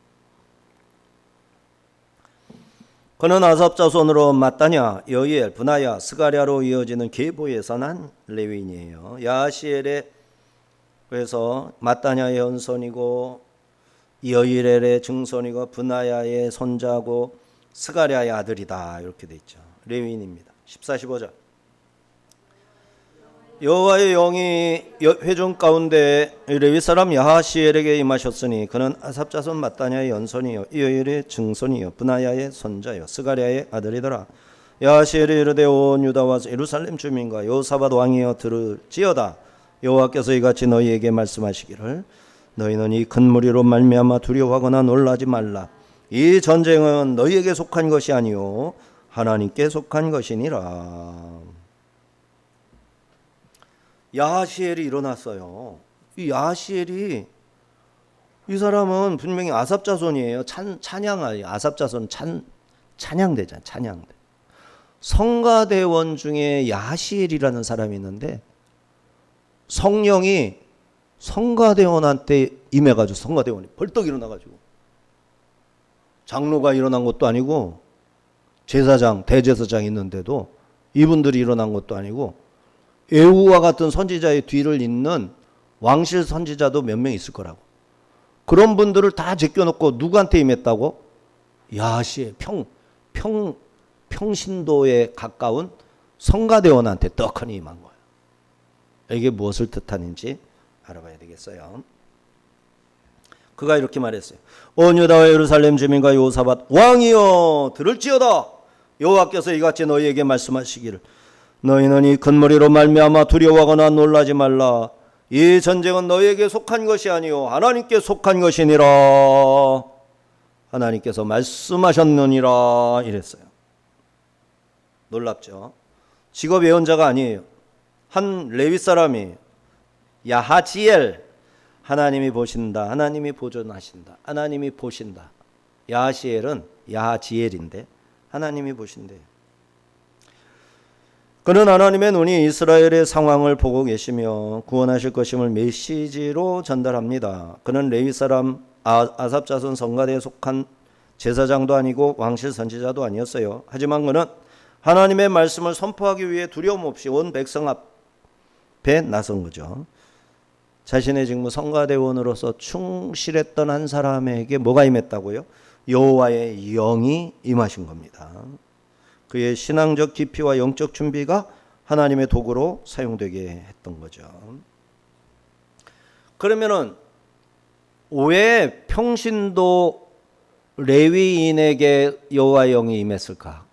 그는 아삽 자손으로 마따냐, 여이엘, 브나야, 스가랴로 이어지는 계보에서 난 레위인이에요. 야하시엘의 그래서 마따냐의 현손이고 여이엘의 증손이고 브나야의 손자고 스가랴의 아들이다 이렇게 돼 있죠. 레위인입니다. 14, 15절. 여호와의 영이 회중 가운데 레위 사람 야하시엘에게 임하셨으니 그는 아삽 자손 마따냐의 연손이요 여이엘의 증손이요 브나야의 손자요 스가랴의 아들이더라. 야하시엘이 이르되 온 유다와 예루살렘 주민과 여호사밧 왕이여 들을지어다. 여호와께서 이같이 너희에게 말씀하시기를 너희는 이 큰 무리로 말미암아 두려워하거나 놀라지 말라. 이 전쟁은 너희에게 속한 것이 아니요 하나님께 속한 것이니라. 야하시엘이 일어났어요. 이 야하시엘이 이 사람은 분명히 아삽 자손이에요. 찬양할 아삽 자손 찬양대잖아. 찬양대. 성가대원 중에 야하시엘이라는 사람이 있는데 성령이 성가대원한테 임해가지고 성가대원이 벌떡 일어나가지고 장로가 일어난 것도 아니고 제사장 대제사장 있는데도 이분들이 일어난 것도 아니고 에후와 같은 선지자의 뒤를 잇는 왕실 선지자도 몇 명 있을 거라고. 그런 분들을 다 제껴놓고 누구한테 임했다고? 야하시엘 평신도에 가까운 성가대원한테 떡하니 임한 거예요. 이게 무엇을 뜻하는지 알아봐야 되겠어요. 그가 이렇게 말했어요. 온 유다와 예루살렘 주민과 여호사밧 왕이여 들을지어다. 여호와께서 이같이 너희에게 말씀하시기를 너희는 이 큰 무리로 말미암아 두려워하거나 놀라지 말라. 이 전쟁은 너희에게 속한 것이 아니요 하나님께 속한 것이니라. 하나님께서 말씀하셨느니라 이랬어요. 놀랍죠. 직업 예언자가 아니에요. 한 레위 사람이 야하지엘 하나님이 보신다. 하나님이 보존하신다. 하나님이 보신다. 야하시엘은 야지엘인데 하나님이 보신대요. 그는 하나님의 눈이 이스라엘의 상황을 보고 계시며 구원하실 것임을 메시지로 전달합니다. 그는 레위 사람 아삽 자손 성가대에 속한 제사장도 아니고 왕실 선지자도 아니었어요. 하지만 그는 하나님의 말씀을 선포하기 위해 두려움 없이 온 백성 앞에 나선 거죠. 자신의 직무 성가대원으로서 충실했던 한 사람에게 뭐가 임했다고요? 여호와의 영이 임하신 겁니다. 그의 신앙적 깊이와 영적 준비가 하나님의 도구로 사용되게 했던 거죠. 그러면은 왜 평신도 레위인에게 여호와의 영이 임했을까?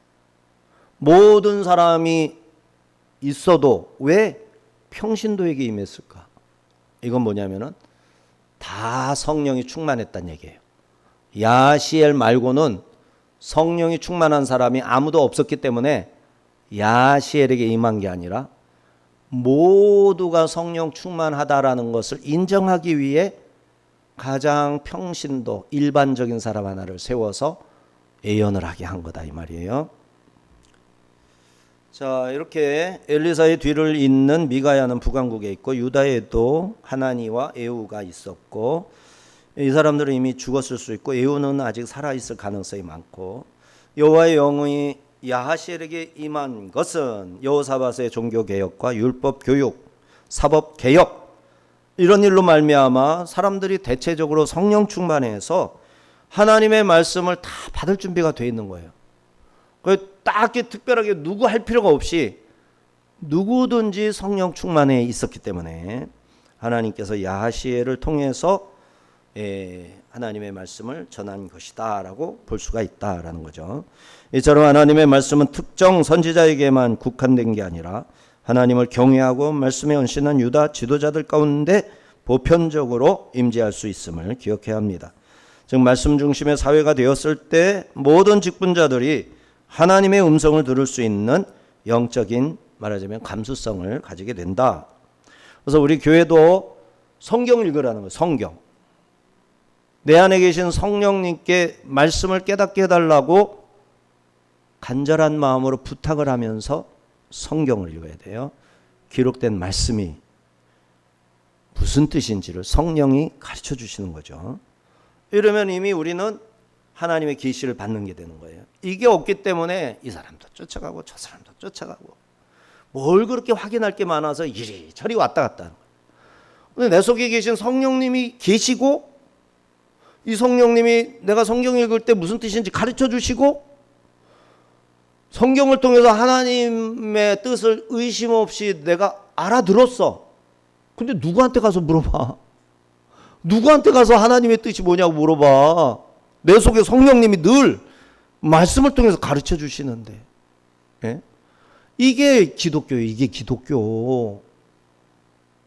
모든 사람이 있어도 왜 평신도에게 임했을까? 이건 뭐냐면은 다 성령이 충만했다는 얘기예요. 야시엘 말고는 성령이 충만한 사람이 아무도 없었기 때문에 야시엘에게 임한 게 아니라 모두가 성령 충만하다라는 것을 인정하기 위해 가장 평신도 일반적인 사람 하나를 세워서 예언을 하게 한 거다 이 말이에요. 자, 이렇게 엘리사의 뒤를 잇는 미가야는 북왕국에 있고 유다에도 하나니와 에우가 있었고 이 사람들은 이미 죽었을 수 있고 에우는 아직 살아있을 가능성이 많고 여호와의 영이 야하시엘에게 임한 것은 여호사밧의 종교개혁과 율법교육, 사법개혁 이런 일로 말미암아 사람들이 대체적으로 성령 충만해서 하나님의 말씀을 다 받을 준비가 돼 있는 거예요. 딱히 특별하게 누구 할 필요가 없이 누구든지 성령 충만해 있었기 때문에 하나님께서 야하시엘을 통해서 하나님의 말씀을 전한 것이다 라고 볼 수가 있다라는 거죠. 이처럼 하나님의 말씀은 특정 선지자에게만 국한된 게 아니라 하나님을 경외하고 말씀에 헌신한 유다 지도자들 가운데 보편적으로 임재할 수 있음을 기억해야 합니다. 즉 말씀 중심의 사회가 되었을 때 모든 직분자들이 하나님의 음성을 들을 수 있는 영적인 말하자면 감수성을 가지게 된다. 그래서 우리 교회도 성경 읽으라는 거예요. 성경. 내 안에 계신 성령님께 말씀을 깨닫게 해달라고 간절한 마음으로 부탁을 하면서 성경을 읽어야 돼요. 기록된 말씀이 무슨 뜻인지를 성령이 가르쳐 주시는 거죠. 이러면 이미 우리는 하나님의 계시를 받는 게 되는 거예요. 이게 없기 때문에 이 사람도 쫓아가고 저 사람도 쫓아가고 뭘 그렇게 확인할 게 많아서 이리저리 왔다 갔다 하는 거예요. 근데 내 속에 계신 성령님이 계시고 이 성령님이 내가 성경 읽을 때 무슨 뜻인지 가르쳐 주시고 성경을 통해서 하나님의 뜻을 의심 없이 내가 알아들었어. 근데 누구한테 가서 물어봐? 누구한테 가서 하나님의 뜻이 뭐냐고 물어봐. 내 속에 성령님이 늘 말씀을 통해서 가르쳐 주시는데. 예? 이게 기독교예요. 이게 기독교.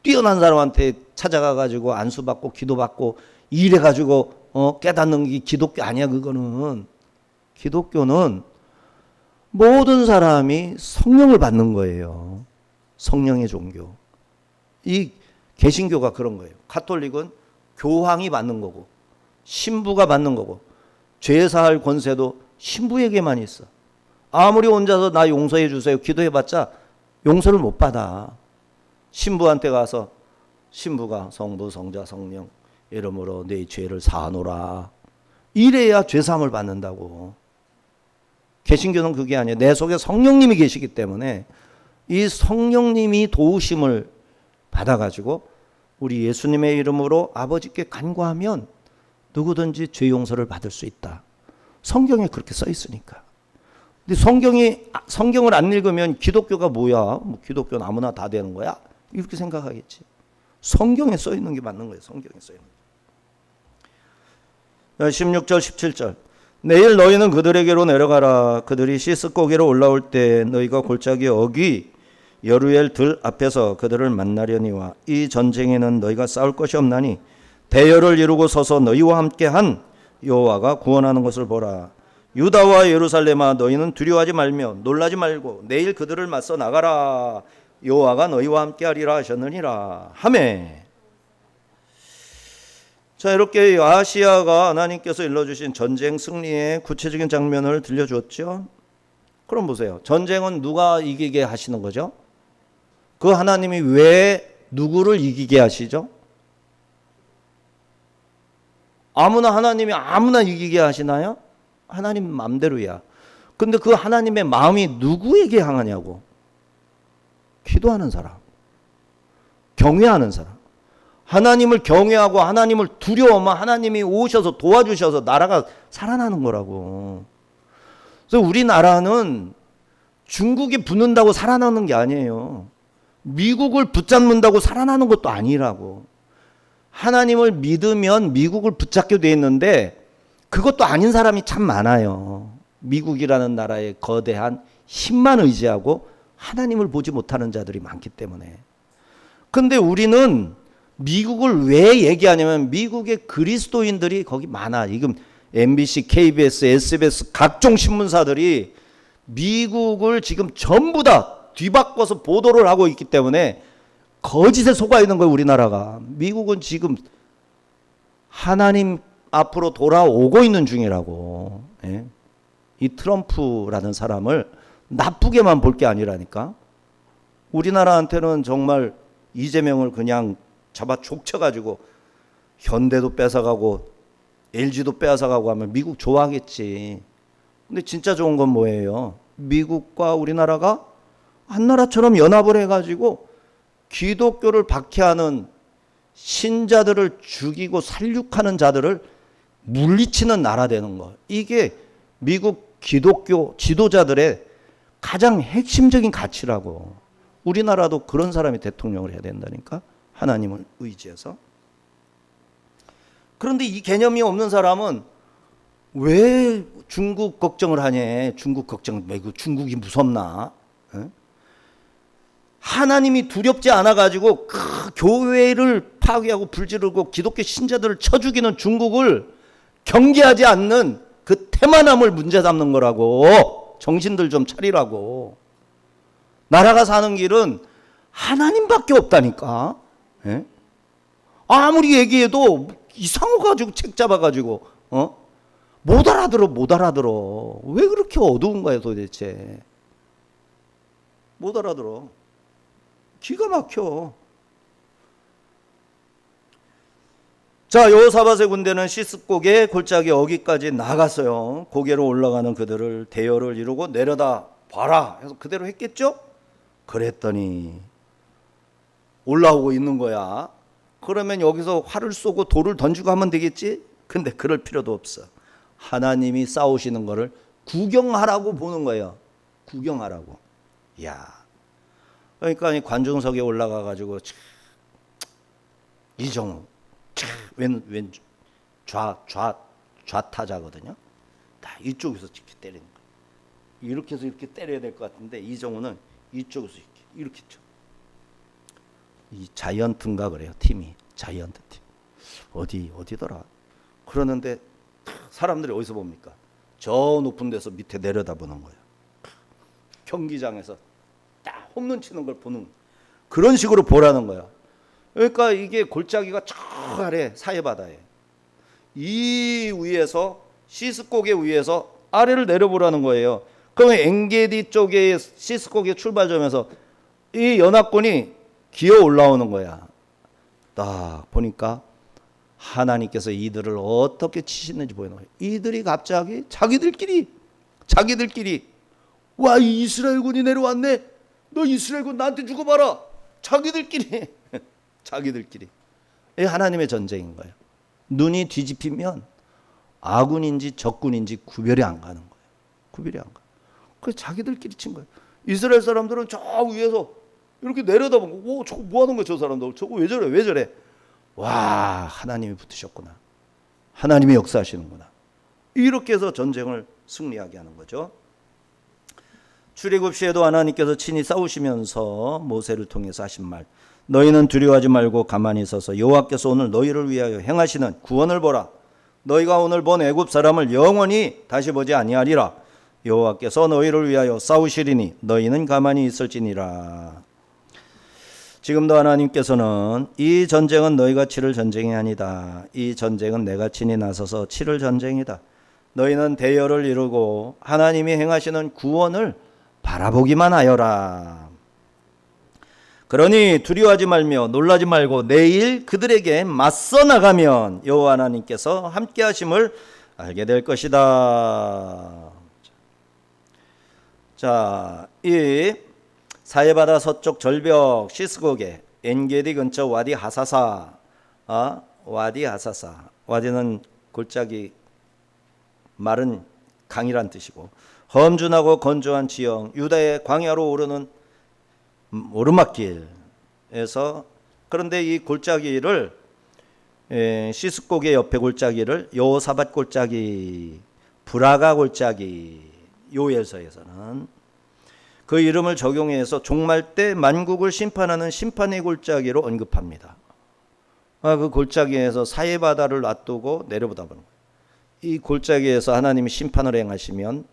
뛰어난 사람한테 찾아가가지고 안수받고 기도받고 이래가지고 깨닫는 게 기독교 아니야. 그거는. 기독교는 모든 사람이 성령을 받는 거예요. 성령의 종교. 이 개신교가 그런 거예요. 가톨릭은 교황이 받는 거고 신부가 받는 거고 죄사할 권세도 신부에게만 있어. 아무리 혼자서 나 용서해 주세요 기도해봤자 용서를 못 받아. 신부한테 가서 신부가 성부 성자 성령 이름으로 내 죄를 사하노라 이래야 죄사함을 받는다고. 개신교는 그게 아니에요. 내 속에 성령님이 계시기 때문에 이 성령님이 도우심을 받아가지고 우리 예수님의 이름으로 아버지께 간구하면 누구든지 죄 용서를 받을 수 있다. 성경에 그렇게 써 있으니까. 근데 성경을 안 읽으면 기독교가 뭐야? 뭐 기독교는 아무나 다 되는 거야? 이렇게 생각하겠지. 성경에 써 있는 게 맞는 거예요. 성경에 써 있는 거. 16절 17절 내일 너희는 그들에게로 내려가라. 그들이 시스고기로 올라올 때 너희가 골짜기 어귀 여루엘 들 앞에서 그들을 만나려니와 이 전쟁에는 너희가 싸울 것이 없나니 대열을 이루고 서서 너희와 함께한 여호와가 구원하는 것을 보라. 유다와 예루살렘아 너희는 두려워하지 말며 놀라지 말고 내일 그들을 맞서 나가라. 여호와가 너희와 함께하리라 하셨느니라 하매. 자, 이렇게 아시아가 하나님께서 일러주신 전쟁 승리의 구체적인 장면을 들려주었죠. 그럼 보세요. 전쟁은 누가 이기게 하시는 거죠? 그 하나님이 왜 누구를 이기게 하시죠? 하나님이 아무나 이기게 하시나요? 하나님 마음대로야. 근데 그 하나님의 마음이 누구에게 향하냐고. 기도하는 사람, 경외하는 사람, 하나님을 경외하고 하나님을 두려워하면 하나님이 오셔서 도와주셔서 나라가 살아나는 거라고. 그래서 우리나라는 중국이 붙는다고 살아나는 게 아니에요. 미국을 붙잡는다고 살아나는 것도 아니라고. 하나님을 믿으면 미국을 붙잡게 돼 있는데 그것도 아닌 사람이 참 많아요. 미국이라는 나라의 거대한 힘만 의지하고 하나님을 보지 못하는 자들이 많기 때문에. 근데 우리는 미국을 왜 얘기하냐면 미국의 그리스도인들이 거기 많아. 지금 MBC, KBS, SBS 각종 신문사들이 미국을 지금 전부 다 뒤바꿔서 보도를 하고 있기 때문에 거짓에 속아 있는 거예요, 우리나라가. 미국은 지금 하나님 앞으로 돌아오고 있는 중이라고. 예? 이 트럼프라는 사람을 나쁘게만 볼 게 아니라니까. 우리나라한테는 정말 이재명을 그냥 잡아 족쳐가지고 현대도 뺏어가고 LG도 뺏어가고 하면 미국 좋아하겠지. 근데 진짜 좋은 건 뭐예요? 미국과 우리나라가 한 나라처럼 연합을 해가지고 기독교를 박해하는 신자들을 죽이고 살육하는 자들을 물리치는 나라 되는 거. 이게 미국 기독교 지도자들의 가장 핵심적인 가치라고. 우리나라도 그런 사람이 대통령을 해야 된다니까. 하나님을 의지해서. 그런데 이 개념이 없는 사람은 왜 중국 걱정을 하냐. 중국 걱정, 왜 중국이 무섭나. 에? 하나님이 두렵지 않아가지고 그 교회를 파괴하고 불지르고 기독교 신자들을 쳐 죽이는 중국을 경계하지 않는 그 태만함을 문제 삼는 거라고. 정신들 좀 차리라고. 나라가 사는 길은 하나님밖에 없다니까. 예? 아무리 얘기해도 이상해가지고 책 잡아가지고 못 알아들어. 왜 그렇게 어두운 거야 도대체. 못 알아들어. 기가 막혀. 자, 여호사밧의 군대는 시스곡의 골짜기 어기까지 나갔어요. 고개로 올라가는 그들을 대열을 이루고 내려다 봐라 해서 그대로 했겠죠? 그랬더니 올라오고 있는 거야. 그러면 여기서 활을 쏘고 돌을 던지고 하면 되겠지? 근데 그럴 필요도 없어. 하나님이 싸우시는 거를 구경하라고 보는 거예요. 구경하라고. 야, 그러니까 관중석에 올라가 가지고 이정우 왼 좌타자거든요. 다 이쪽에서 이렇게 때리는 거예요. 이렇게 해서 이렇게 때려야 될 것 같은데 이정우는 이쪽에서 이렇게 쳐. 이 자이언트인가 그래요. 팀이 자이언트 팀. 어디더라. 그러는데 사람들이 어디서 봅니까? 저 높은 데서 밑에 내려다보는 거예요. 경기장에서 딱 홈런 치는 걸 보는 그런 식으로 보라는 거야. 그러니까 이게 골짜기가 저 아래 사해바다에 이 위에서 시스곡의 위에서 아래를 내려보라는 거예요. 그러면 엥게디 쪽에 시스곡의 출발점에서 이 연합군이 기어 올라오는 거야. 딱 보니까 하나님께서 이들을 어떻게 치시는지 보이는 거예요. 이들이 갑자기 자기들끼리 와, 이 이스라엘군이 내려왔네. 너 이스라엘군 나한테 죽어봐라. 자기들끼리 이 하나님의 전쟁인 거예요. 눈이 뒤집히면 아군인지 적군인지 구별이 안 가는 거예요. 그래서 자기들끼리 친 거예요. 이스라엘 사람들은 저 위에서 이렇게 내려다보고, 오, 저거 뭐 하는 거야, 저 사람들. 저거 왜 저래? 와, 하나님이 붙으셨구나. 하나님이 역사하시는구나. 이렇게 해서 전쟁을 승리하게 하는 거죠. 출애굽 시에도 하나님께서 친히 싸우시면서 모세를 통해서 하신 말, 너희는 두려워하지 말고 가만히 서서 여호와께서 오늘 너희를 위하여 행하시는 구원을 보라. 너희가 오늘 본 애굽 사람을 영원히 다시 보지 아니하리라. 여호와께서 너희를 위하여 싸우시리니 너희는 가만히 있을지니라. 지금도 하나님께서는 이 전쟁은 너희가 치를 전쟁이 아니다. 이 전쟁은 내가 친히 나서서 치를 전쟁이다. 너희는 대열을 이루고 하나님이 행하시는 구원을 바라보기만 하여라. 그러니 두려워하지 말며 놀라지 말고 내일 그들에게 맞서 나가면 여호와 하나님께서 함께 하심을 알게 될 것이다. 자, 이 사해바다 서쪽 절벽 시스곡의 엔게디 근처 와디 하사사, 와디 하사사, 와디는 골짜기, 마른 강이란 뜻이고 험준하고 건조한 지형, 유다의 광야로 오르는 오르막길에서, 그런데 이 골짜기를 시스곡의 옆에 골짜기를 여호사밧 골짜기, 브라가 골짜기, 요엘서에서는 그 이름을 적용해서 종말 때 만국을 심판하는 심판의 골짜기로 언급합니다. 그 골짜기에서 사해바다를 놔두고 내려보다 보는 거예요. 이 골짜기에서 하나님이 심판을 행하시면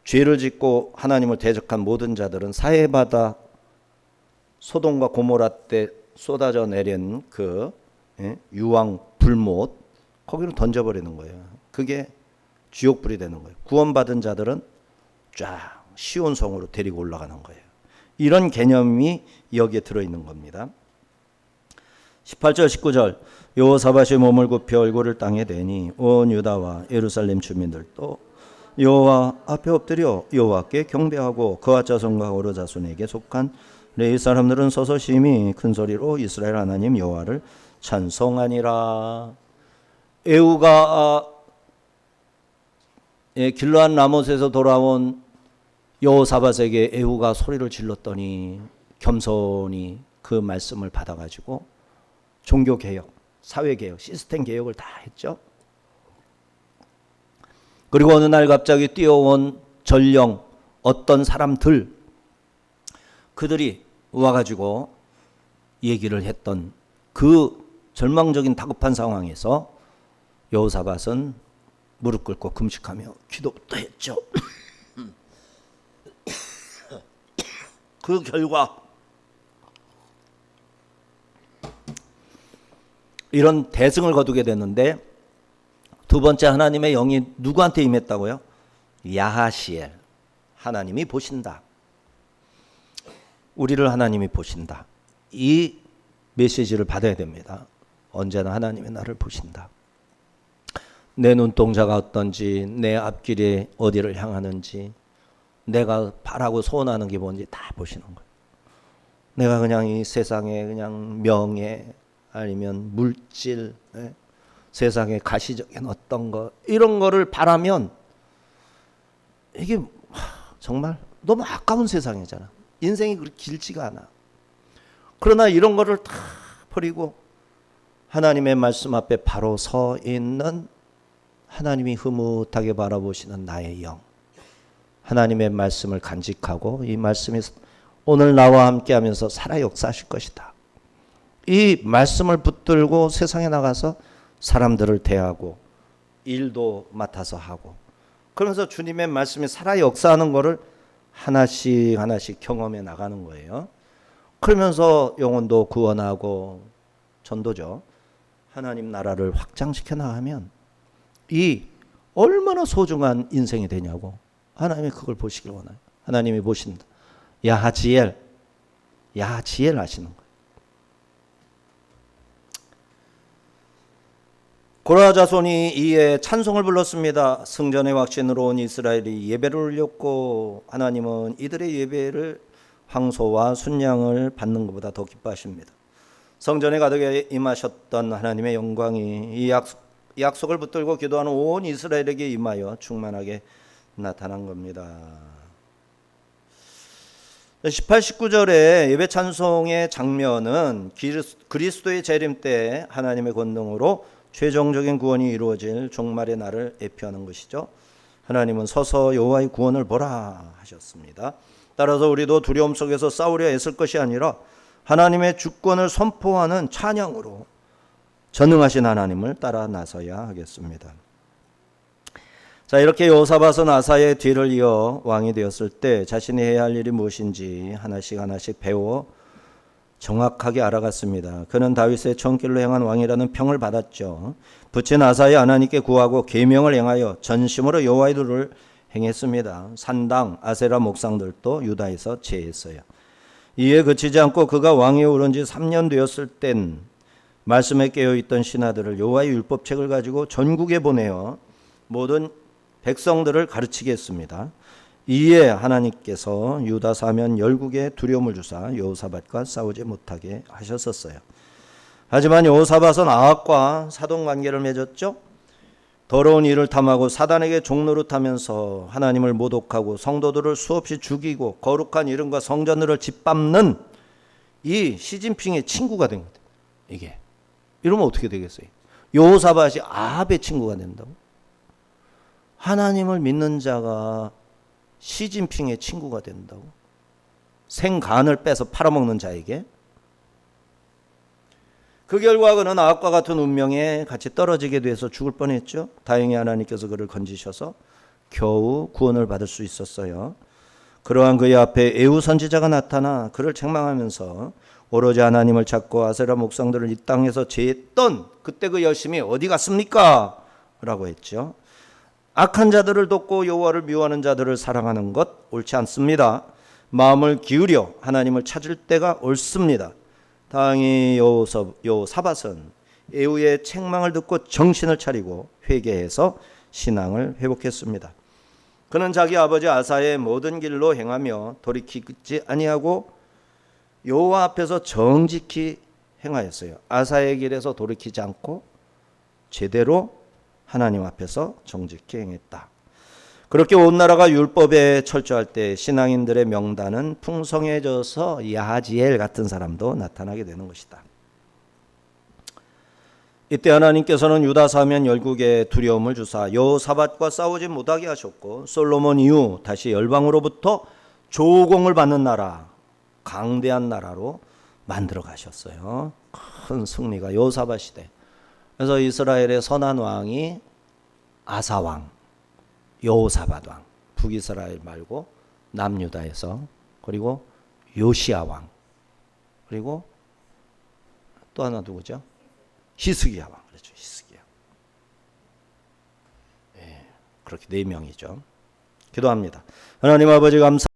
죄를 짓고 하나님을 대적한 모든 자들은 사해바다, 소돔과 고모라 때 쏟아져 내린 그 유황 불못, 거기로 던져버리는 거예요. 그게 지옥불이 되는 거예요. 구원받은 자들은 쫙 시온성으로 데리고 올라가는 거예요. 이런 개념이 여기에 들어있는 겁니다. 18절 19절 여호사밧이 몸을 굽혀 얼굴을 땅에 대니 온 유다와 예루살렘 주민들도 여호와 앞에 엎드려 여호와께 경배하고 그와 자손과 고르 자손에게 속한 레위 사람들은 서서 심히 큰 소리로 이스라엘 하나님 여호와를 찬송하니라. 에후가 길르앗 라못에서 돌아온 여호사밧에게 에후가 소리를 질렀더니 겸손히 그 말씀을 받아가지고 종교개혁, 사회개혁, 시스템 개혁을 다 했죠. 그리고 어느 날 갑자기 뛰어온 전령 어떤 사람들, 그들이 와가지고 얘기를 했던 그 절망적인 다급한 상황에서 여호사밧은 무릎 꿇고 금식하며 기도부터 했죠. 그 결과 이런 대승을 거두게 됐는데, 두 번째 하나님의 영이 누구한테 임했다고요? 야하시엘, 하나님이 보신다. 우리를 하나님이 보신다. 이 메시지를 받아야 됩니다. 언제나 하나님이 나를 보신다. 내 눈동자가 어떤지, 내 앞길이 어디를 향하는지, 내가 바라고 소원하는 게 뭔지 다 보시는 거예요. 내가 그냥 이 세상에 그냥 명예 아니면 물질, 세상의 가시적인 어떤 거, 이런 거를 바라면 이게 정말 너무 아까운 세상이잖아. 인생이 그렇게 길지가 않아. 그러나 이런 거를 다 버리고 하나님의 말씀 앞에 바로 서 있는, 하나님이 흐뭇하게 바라보시는 나의 영, 하나님의 말씀을 간직하고 이 말씀이 오늘 나와 함께 하면서 살아 역사하실 것이다. 이 말씀을 붙들고 세상에 나가서 사람들을 대하고 일도 맡아서 하고, 그러면서 주님의 말씀이 살아 역사하는 것을 하나씩 하나씩 경험해 나가는 거예요. 그러면서 영혼도 구원하고 전도죠. 하나님 나라를 확장시켜 나가면 이 얼마나 소중한 인생이 되냐고 하나님이 그걸 보시길 원해요. 하나님이 보신다. 야하지엘, 야하지엘 하시는 거예요. 고라 자손이 이에 찬송을 불렀습니다. 승전의 확신으로 온 이스라엘이 예배를 올렸고 하나님은 이들의 예배를 황소와 순양을 받는 것보다 더 기뻐하십니다. 성전에 가득 임하셨던 하나님의 영광이 이 약속을 붙들고 기도하는 온 이스라엘에게 임하여 충만하게 나타난 겁니다. 18, 19절의 예배 찬송의 장면은 그리스도의 재림 때 하나님의 권능으로 최종적인 구원이 이루어질 종말의 날을 예표하는 것이죠. 하나님은 서서 여호와의 구원을 보라 하셨습니다. 따라서 우리도 두려움 속에서 싸우려 애쓸 것이 아니라 하나님의 주권을 선포하는 찬양으로 전능하신 하나님을 따라 나서야 하겠습니다. 자, 이렇게 여호사밧은 아사의 뒤를 이어 왕이 되었을 때 자신이 해야 할 일이 무엇인지 하나씩 하나씩 배워 정확하게 알아갔습니다. 그는 다윗의 정길로 행한 왕이라는 평을 받았죠. 붙인 아사의 하나님께 구하고 계명을 행하여 전심으로 여호와의 도를 행했습니다. 산당 아세라 목상들도 유다에서 제했어요. 이에 그치지 않고 그가 왕위에 오른 지 3년 되었을 땐 말씀에 깨어있던 신하들을 여호와의 율법책을 가지고 전국에 보내어 모든 백성들을 가르치게 했습니다. 이에 하나님께서 유다 사면 열국에 두려움을 주사 여호사밧과 싸우지 못하게 하셨었어요. 하지만 여호사밧은 아합과 사돈관계를 맺었죠. 더러운 일을 탐하고 사단에게 종노릇하면서 하나님을 모독하고 성도들을 수없이 죽이고 거룩한 이름과 성전들을 짓밟는 이 시진핑의 친구가 된 거예요. 이게 이러면 어떻게 되겠어요? 여호사밧이 아합의 친구가 된다고? 하나님을 믿는 자가 시진핑의 친구가 된다고? 생간을 빼서 팔아먹는 자에게? 그 결과 그는 아합과 같은 운명에 같이 떨어지게 돼서 죽을 뻔했죠. 다행히 하나님께서 그를 건지셔서 겨우 구원을 받을 수 있었어요. 그러한 그의 앞에 에후 선지자가 나타나 그를 책망하면서 오로지 하나님을 찾고 아세라 목상들을 이 땅에서 제했던 그때 그 열심이 어디 갔습니까? 라고 했죠. 악한 자들을 돕고 여호와를 미워하는 자들을 사랑하는 것 옳지 않습니다. 마음을 기울여 하나님을 찾을 때가 옳습니다. 다행히 여호사밧은 에후의 책망을 듣고 정신을 차리고 회개해서 신앙을 회복했습니다. 그는 자기 아버지 아사의 모든 길로 행하며 돌이키지 아니하고 여호와 앞에서 정직히 행하였어요. 아사의 길에서 돌이키지 않고 제대로 하나님 앞에서 정직히 행했다. 그렇게 온 나라가 율법에 철저할 때 신앙인들의 명단은 풍성해져서 야하지엘 같은 사람도 나타나게 되는 것이다. 이때 하나님께서는 유다 사면 열국에 두려움을 주사 여호사밧과 싸우지 못하게 하셨고 솔로몬 이후 다시 열방으로부터 조공을 받는 나라, 강대한 나라로 만들어 가셨어요. 큰 승리가 여호사밧 시대. 그래서 이스라엘의 선한 왕이 아사 왕, 여호사밧 왕, 북이스라엘 말고 남유다에서, 그리고 요시야 왕, 그리고 또 하나 누구죠? 히스기야 왕. 그렇죠. 히스기야. 그렇게 4명이죠. 기도합니다. 하나님 아버지 감사